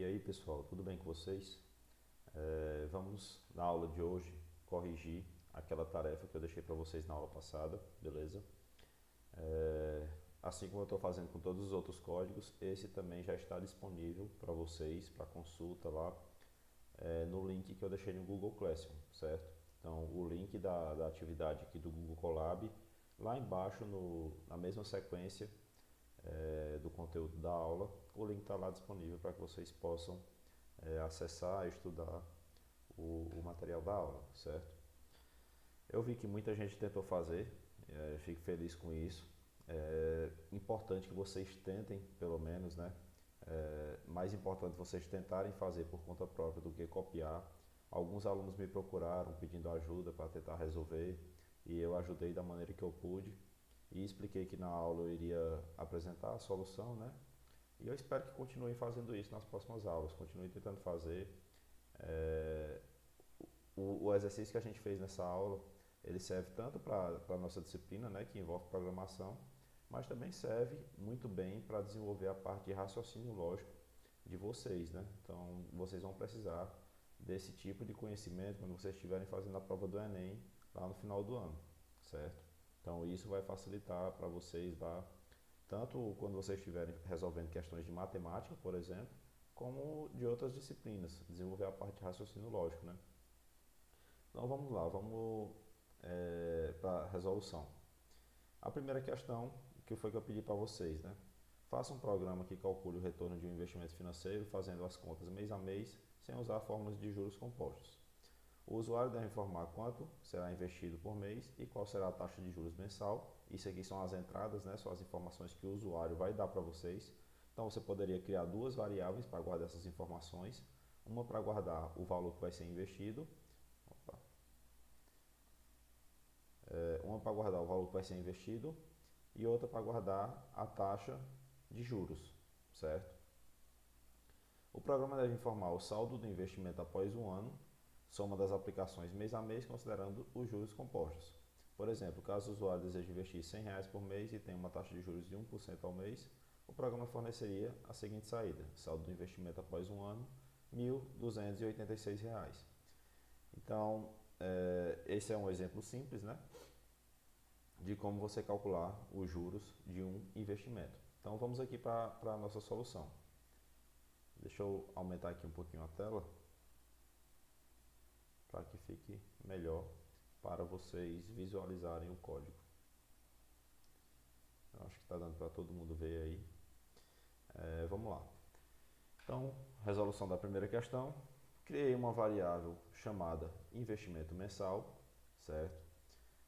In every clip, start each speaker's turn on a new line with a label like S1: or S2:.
S1: E aí pessoal, tudo bem com vocês? Vamos na aula de hoje corrigir aquela tarefa que eu deixei para vocês na aula passada, beleza? Assim como eu estou fazendo com todos os outros códigos, esse também já está disponível para vocês, para consulta lá no link que eu deixei no Google Classroom, certo? Então o link da atividade aqui do Google Colab, lá embaixo na mesma sequência do conteúdo da aula, o link está lá disponível para que vocês possam acessar e estudar o material da aula, certo? Eu vi que muita gente tentou fazer, fico feliz com isso. É importante que vocês tentem, pelo menos, né? Mais importante vocês tentarem fazer por conta própria do que copiar. Alguns alunos me procuraram pedindo ajuda para tentar resolver e eu ajudei da maneira que eu pude e expliquei que na aula eu iria apresentar a solução, né? E eu espero que continuem fazendo isso nas próximas aulas, continuem tentando fazer. É, o exercício que a gente fez nessa aula, ele serve tanto para a nossa disciplina, né, que envolve programação, mas também serve muito bem para desenvolver a parte de raciocínio lógico de vocês, né? Então, vocês vão precisar desse tipo de conhecimento quando vocês estiverem fazendo a prova do Enem lá no final do ano, certo? Então, isso vai facilitar para vocês lá, tanto quando vocês estiverem resolvendo questões de matemática, por exemplo, como de outras disciplinas, desenvolver a parte de raciocínio lógico, né? Então vamos lá, vamos para a resolução. A primeira questão, que foi que eu pedi para vocês, né? Faça um programa que calcule o retorno de um investimento financeiro fazendo as contas mês a mês, sem usar fórmulas de juros compostos. O usuário deve informar quanto será investido por mês e qual será a taxa de juros mensal. Isso aqui são as entradas, né? São as informações que o usuário vai dar para vocês. Então você poderia criar duas variáveis para guardar essas informações. Uma para guardar o valor que vai ser investido. Uma para guardar o valor que vai ser investido e outra para guardar a taxa de juros, certo? O programa deve informar o saldo do investimento após um ano, soma das aplicações mês a mês, considerando os juros compostos. Por exemplo, caso o usuário deseje investir R$ 100 por mês e tenha uma taxa de juros de 1% ao mês, o programa forneceria a seguinte saída: saldo do investimento após um ano, R$ 1.286. Então, esse é um exemplo simples, né, de como você calcular os juros de um investimento. Então vamos aqui para a nossa solução. Deixa eu aumentar aqui um pouquinho a tela para que fique melhor para vocês visualizarem o código. Eu acho que está dando para todo mundo ver aí. Vamos lá. Então, resolução da primeira questão. Criei uma variável chamada investimento mensal, certo?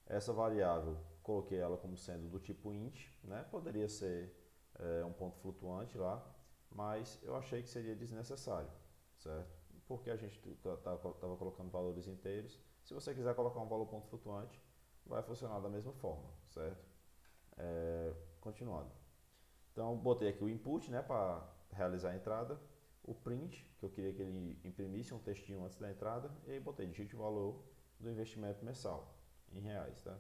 S1: Essa variável, coloquei ela como sendo do tipo int, né? Poderia ser um ponto flutuante lá, mas eu achei que seria desnecessário, certo? Porque a gente estava colocando valores inteiros. Se você quiser colocar um valor ponto flutuante, vai funcionar da mesma forma, certo? Continuando. Então, botei aqui o input, né, para realizar a entrada, o print, que eu queria que ele imprimisse um textinho antes da entrada, e aí botei digite o valor do investimento mensal, em reais, tá?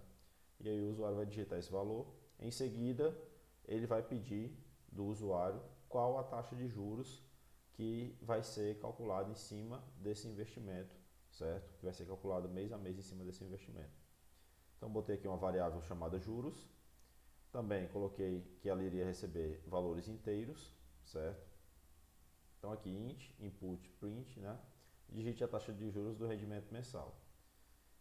S1: E aí o usuário vai digitar esse valor, em seguida ele vai pedir do usuário qual a taxa de juros que vai ser calculada em cima desse investimento, certo? Que vai ser calculado mês a mês em cima desse investimento. Então botei aqui uma variável chamada juros, também coloquei que ela iria receber valores inteiros, certo? Então aqui int, input, print, né? Digite a taxa de juros do rendimento mensal.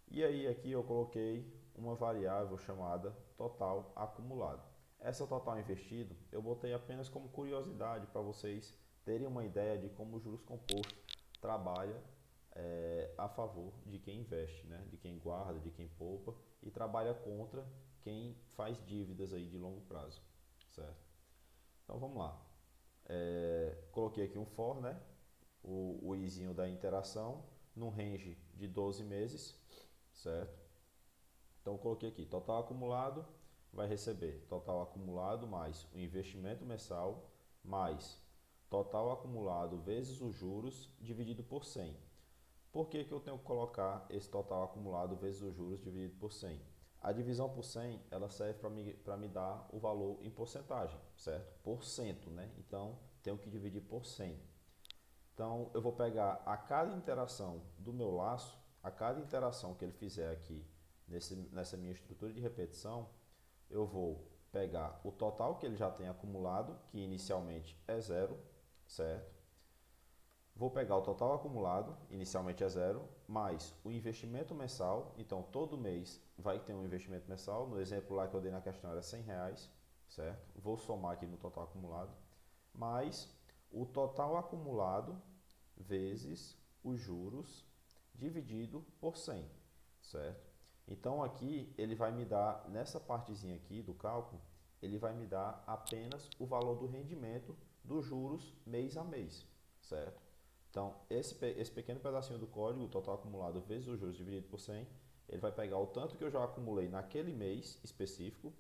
S1: E aí aqui eu coloquei uma variável chamada total acumulado. Essa total investido eu botei apenas como curiosidade para vocês terem uma ideia de como o juros composto trabalha a favor de quem investe, né? De quem guarda, de quem poupa e trabalha contra quem faz dívidas aí de longo prazo, certo? Então vamos lá. Coloquei aqui um for, né? O izinho da interação num range de 12 meses, certo? Então coloquei aqui, total acumulado vai receber total acumulado mais o investimento mensal mais total acumulado vezes os juros dividido por 100. Por que eu tenho que colocar esse total acumulado vezes os juros dividido por 100? A divisão por 100 ela serve para me dar o valor em porcentagem, certo? Por cento, né? Então tenho que dividir por 100. Então, eu vou pegar a cada interação do meu laço, a cada interação que ele fizer aqui nessa minha estrutura de repetição, eu vou pegar o total que ele já tem acumulado, que inicialmente é zero, certo? Vou pegar o total acumulado, inicialmente é zero, mais o investimento mensal. Então, todo mês vai ter um investimento mensal. No exemplo lá que eu dei na questão era R$ 100, certo? Vou somar aqui no total acumulado, mais o total acumulado vezes os juros dividido por 100, certo? Então, aqui ele vai me dar, nessa partezinha aqui do cálculo, ele vai me dar apenas o valor do rendimento dos juros mês a mês, certo? Então, esse pequeno pedacinho do código, o total acumulado vezes os juros dividido por 100, ele vai pegar o tanto que eu já acumulei naquele mês específico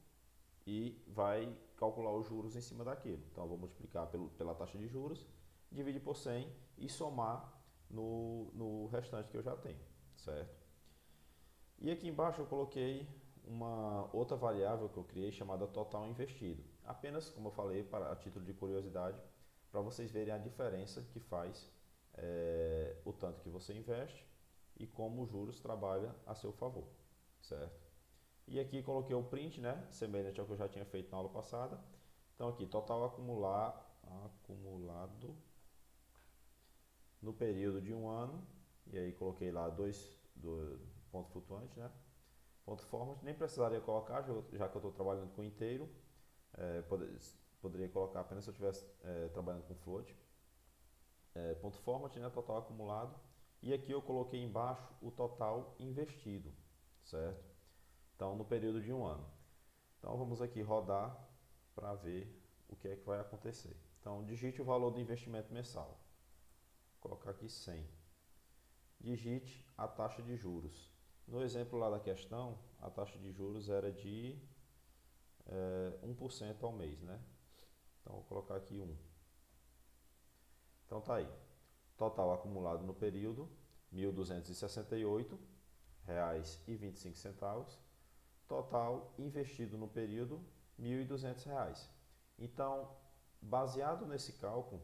S1: e vai calcular os juros em cima daquilo. Então, eu vou multiplicar pela taxa de juros, dividir por 100 e somar no restante que eu já tenho, certo? E aqui embaixo eu coloquei uma outra variável que eu criei chamada total investido. Apenas, como eu falei, a título de curiosidade, para vocês verem a diferença que faz o tanto que você investe e como os juros trabalham a seu favor, certo? E aqui coloquei o print, né, semelhante ao que eu já tinha feito na aula passada. Então aqui, total acumulado no período de um ano, e aí coloquei lá do ponto flutuante, né? Ponto format, nem precisaria colocar, já que eu estou trabalhando com inteiro, poderia colocar apenas se eu estivesse trabalhando com float. Ponto format, né, total acumulado, e aqui eu coloquei embaixo o total investido, certo? Então, no período de um ano. Então, vamos aqui rodar para ver o que é que vai acontecer. Então, digite o valor do investimento mensal. Vou colocar aqui 100. Digite a taxa de juros. No exemplo lá da questão, a taxa de juros era de 1% ao mês, né? Então, vou colocar aqui 1. Então, tá aí. Total acumulado no período, R$ 1.268,25. Total investido no período, R$ 1.200. Então, baseado nesse cálculo,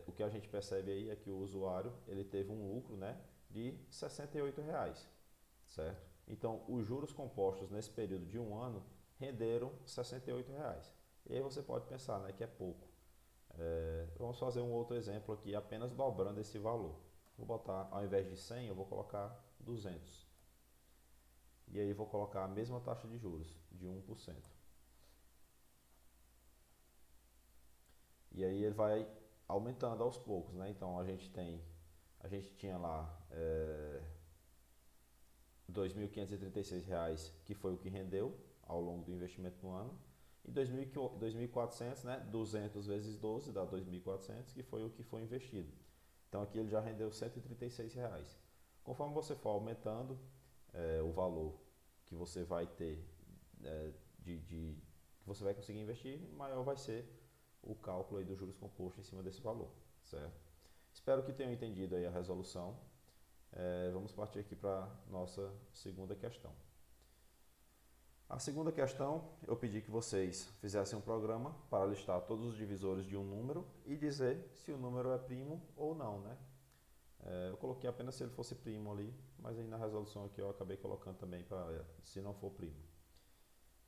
S1: o que a gente percebe aí é que o usuário ele teve um lucro, né, de R$ 68, certo? Então, os juros compostos nesse período de um ano renderam R$ 68. E aí você pode pensar, né, que é pouco. Vamos fazer um outro exemplo aqui, apenas dobrando esse valor. Vou botar, ao invés de 100, eu vou colocar 200. E aí vou colocar a mesma taxa de juros, de 1%. E aí ele vai aumentando aos poucos, né? Então a gente tinha lá R$ 2.536, que foi o que rendeu ao longo do investimento no ano. E 2.400, né? 200 vezes 12 dá 2.400, que foi o que foi investido. Então aqui ele já rendeu R$ 136. Conforme você for aumentando o valor que você vai ter, que você vai conseguir investir, maior vai ser o cálculo aí dos juros compostos em cima desse valor, certo? Espero que tenham entendido aí a resolução. Vamos partir aqui para a nossa segunda questão. A segunda questão, eu pedi que vocês fizessem um programa para listar todos os divisores de um número e dizer se o número é primo ou não, né? Eu coloquei apenas se ele fosse primo ali, mas aí na resolução aqui eu acabei colocando também para se não for primo.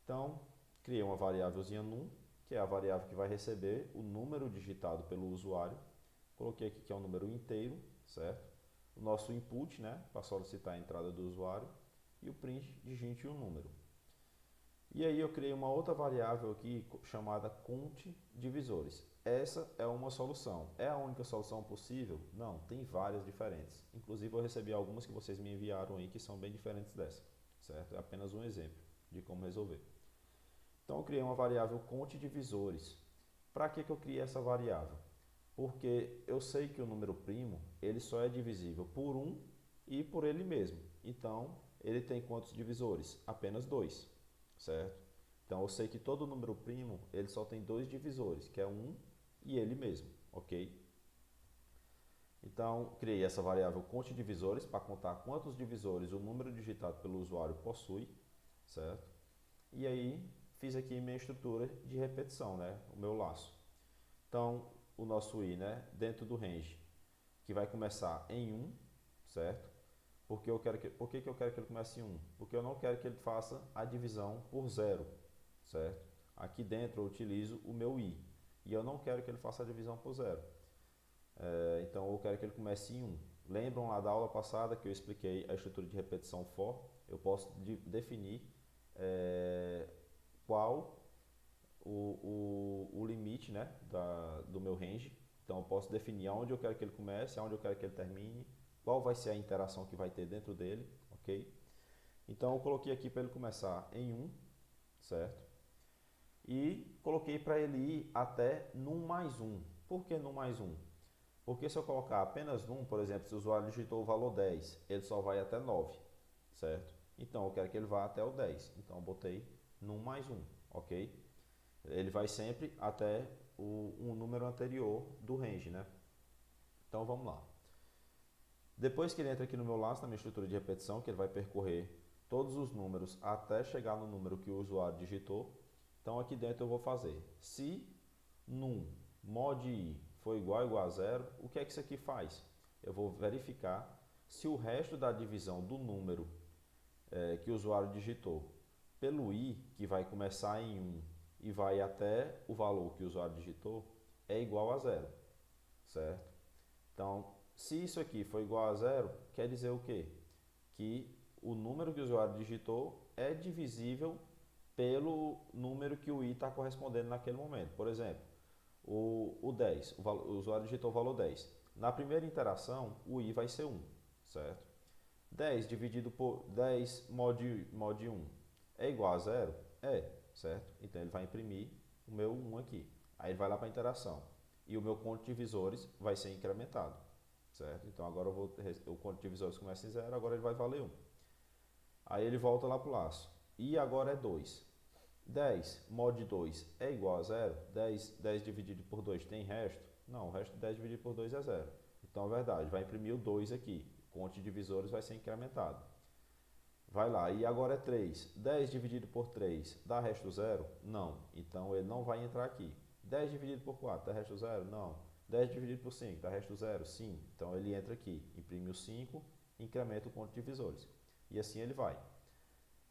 S1: Então, criei uma variávelzinha num, que é a variável que vai receber o número digitado pelo usuário. Coloquei aqui que é um número inteiro, certo? O nosso input, né, para solicitar a entrada do usuário, e o print, digite um número. E aí eu criei uma outra variável aqui chamada cont divisores. Essa é uma solução. É a única solução possível? Não, tem várias diferentes. Inclusive eu recebi algumas que vocês me enviaram aí que são bem diferentes dessa, certo? É apenas um exemplo de como resolver. Então eu criei uma variável cont divisores. Para que eu criei essa variável? Porque eu sei que o número primo ele só é divisível por 1 e por ele mesmo. Então ele tem quantos divisores? Apenas 2. Certo? Então eu sei que todo número primo ele só tem dois divisores, que é 1 e ele mesmo, ok? Então criei essa variável cont divisores para contar quantos divisores o número digitado pelo usuário possui, certo? E aí fiz aqui minha estrutura de repetição, né? O meu laço. Então o nosso i, né? Dentro do range que vai começar em 1, certo? Por que eu quero que ele comece em 1? Porque eu não quero que ele faça a divisão por 0, certo? Aqui dentro eu utilizo o meu i, e eu não quero que ele faça a divisão por 0. Então eu quero que ele comece em 1. Lembram lá da aula passada que eu expliquei a estrutura de repetição for? Eu posso definir qual o limite, né, do meu range. Então eu posso definir aonde eu quero que ele comece, aonde eu quero que ele termine, qual vai ser a interação que vai ter dentro dele, ok? Então eu coloquei aqui para ele começar em 1, certo? E coloquei para ele ir até num mais 1. Por que num mais 1? Porque se eu colocar apenas num, por exemplo, se o usuário digitou o valor 10, ele só vai até 9, certo? Então eu quero que ele vá até o 10. Então eu botei num mais 1, ok? Ele vai sempre até um número anterior do range, né? Então vamos lá. Depois que ele entra aqui no meu laço, na minha estrutura de repetição, que ele vai percorrer todos os números até chegar no número que o usuário digitou. Então aqui dentro eu vou fazer se num mod i for igual a 0, o que é que isso aqui faz? Eu vou verificar se o resto da divisão do número que o usuário digitou pelo i, que vai começar em 1 e vai até o valor que o usuário digitou, é igual a 0, certo? Então, se isso aqui for igual a 0, quer dizer o quê? Que o número que o usuário digitou é divisível pelo número que o i está correspondendo naquele momento. Por exemplo, o 10, o usuário digitou o valor 10. Na primeira interação, o i vai ser 1, certo? 10 dividido por 10 mod 1 é igual a 0? É, certo? Então ele vai imprimir o meu 1 aqui. Aí ele vai lá para a interação. E o meu conto de visores vai ser incrementado, certo? Então agora o conto de visores começa em 0, agora ele vai valer 1. Aí ele volta lá para o laço. E agora é 2. 10 mod 2 é igual a 0? 10 dividido por 2 tem resto? Não, o resto de 10 dividido por 2 é 0. Então é verdade, vai imprimir o 2 aqui. O conto de divisores vai ser incrementado. Vai lá, e agora é 3. 10 dividido por 3 dá resto 0? Não. Então ele não vai entrar aqui. 10 dividido por 4 dá resto 0? Não. 10 dividido por 5 dá resto 0? Sim. Então ele entra aqui, imprime o 5, incrementa o conto de divisores. E assim ele vai.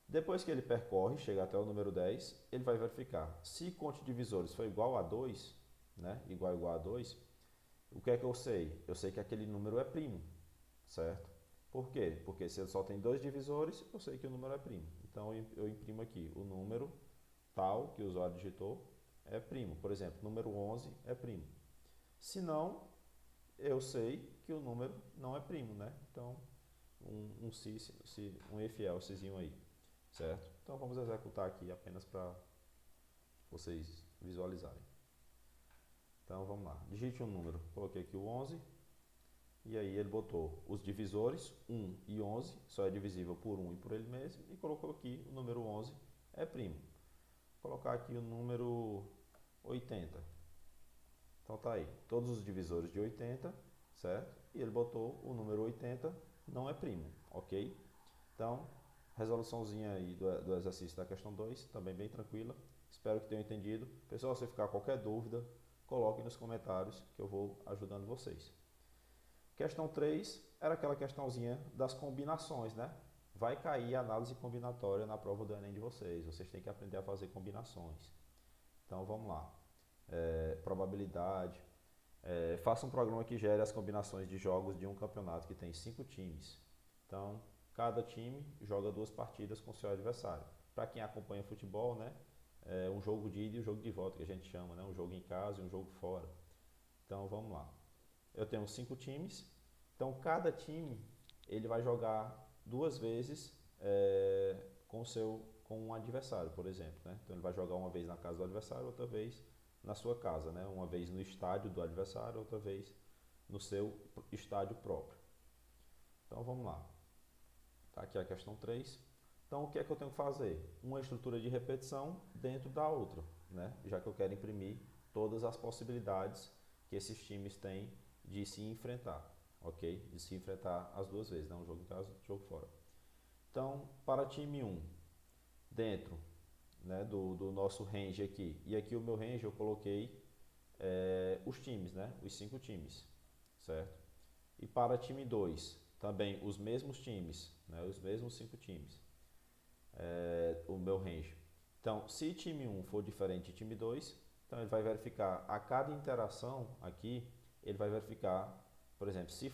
S1: Depois que ele percorre, chega até o número 10, ele vai verificar se conto de divisores for igual a 2, né? Igual a 2, o que é que eu sei? Eu sei que aquele número é primo, certo? Por quê? Porque se ele só tem 2 divisores, eu sei que o número é primo. Então eu imprimo aqui o número tal que o usuário digitou é primo. Por exemplo, número 11 é primo. Se não, eu sei que o número não é primo, né? Então, um if elsezinho aí, certo? Então vamos executar aqui apenas para vocês visualizarem. Então vamos lá, digite um número, coloquei aqui o 11, e aí ele botou os divisores 1 e 11, só é divisível por 1 e por ele mesmo, e colocou aqui o número 11 é primo. Vou colocar aqui o número 80. Então tá aí, todos os divisores de 80, certo? E ele botou o número 80 não é primo, ok? Então, resoluçãozinha aí do exercício da questão 2, também bem tranquila. Espero que tenham entendido. Pessoal, se ficar qualquer dúvida, coloque nos comentários que eu vou ajudando vocês. Questão 3 era aquela questãozinha das combinações, né? Vai cair a análise combinatória na prova do Enem de vocês. Vocês têm que aprender a fazer combinações. Então vamos lá. Probabilidade. Faça um programa que gere as combinações de jogos de um campeonato que tem 5 times. Então, cada time joga 2 partidas com seu adversário. Para quem acompanha futebol, né? Um jogo de ida e um jogo de volta, que a gente chama, né? Um jogo em casa e um jogo fora. Então vamos lá. Eu tenho 5 times, então cada time ele vai jogar 2 vezes com um adversário, por exemplo, né? Então ele vai jogar uma vez na casa do adversário, outra vez na sua casa, né? Uma vez no estádio do adversário, outra vez no seu estádio próprio. Então vamos lá. Tá aqui a questão 3. Então o que é que eu tenho que fazer? Uma estrutura de repetição dentro da outra, né? Já que eu quero imprimir todas as possibilidades que esses times têm de se enfrentar, ok? De se enfrentar as 2 vezes, né? Um jogo em casa, jogo fora. Então, para time 1, dentro, né, do nosso range aqui, e aqui o meu range eu coloquei os times, né? Os 5 times, certo? E para time 2, também os mesmos times, né, os mesmos 5 times, o meu range. Então, se time 1 for diferente de time 2, então ele vai verificar a cada interação aqui, ele vai verificar, por exemplo, se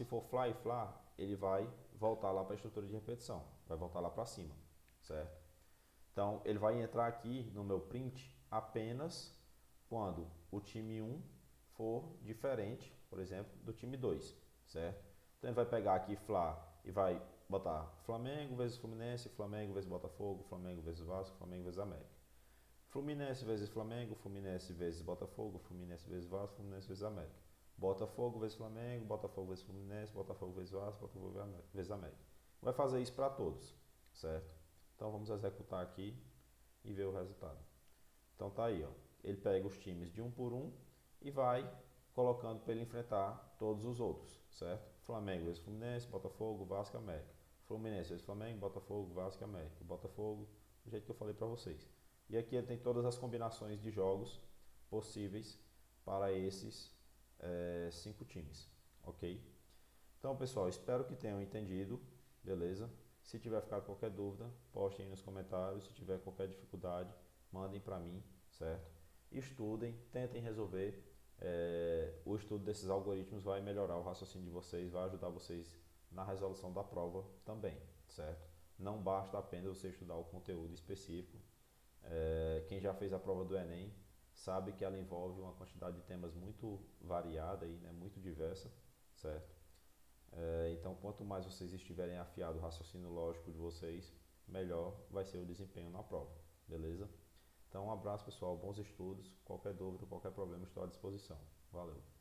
S1: for fly e fly, ele vai voltar lá para a estrutura de repetição, vai voltar lá para cima, certo? Então, ele vai entrar aqui no meu print apenas quando o time 1 for diferente, por exemplo, do time 2, certo? Então, ele vai pegar aqui Fla e vai botar Flamengo vezes Fluminense, Flamengo vezes Botafogo, Flamengo vezes Vasco, Flamengo vezes América. Fluminense vezes Flamengo, Fluminense vezes Botafogo, Fluminense vezes Vasco, Fluminense vezes América. Botafogo vezes Flamengo, Botafogo vezes Fluminense, Botafogo vezes Vasco, Botafogo vezes América. Vai fazer isso para todos, certo? Então vamos executar aqui e ver o resultado. Então tá aí, ó. Ele pega os times de um por um e vai colocando para ele enfrentar todos os outros, certo? Flamengo vezes Fluminense, Botafogo, Vasco, América. Fluminense vezes Flamengo, Botafogo, Vasco, América. Botafogo, do jeito que eu falei para vocês. E aqui ele tem todas as combinações de jogos possíveis para esses 5 times, ok? Então, pessoal, espero que tenham entendido, beleza? Se tiver ficado qualquer dúvida, postem aí nos comentários. Se tiver qualquer dificuldade, mandem para mim, certo? Estudem, tentem resolver. O estudo desses algoritmos vai melhorar o raciocínio de vocês, vai ajudar vocês na resolução da prova também, certo? Não basta apenas você estudar o conteúdo específico. Quem já fez a prova do Enem sabe que ela envolve uma quantidade de temas muito variada, e, né, muito diversa, certo? Então, quanto mais vocês estiverem afiados o raciocínio lógico de vocês, melhor vai ser o desempenho na prova, beleza? Então, um abraço, pessoal, bons estudos. Qualquer dúvida, qualquer problema, estou à disposição. Valeu!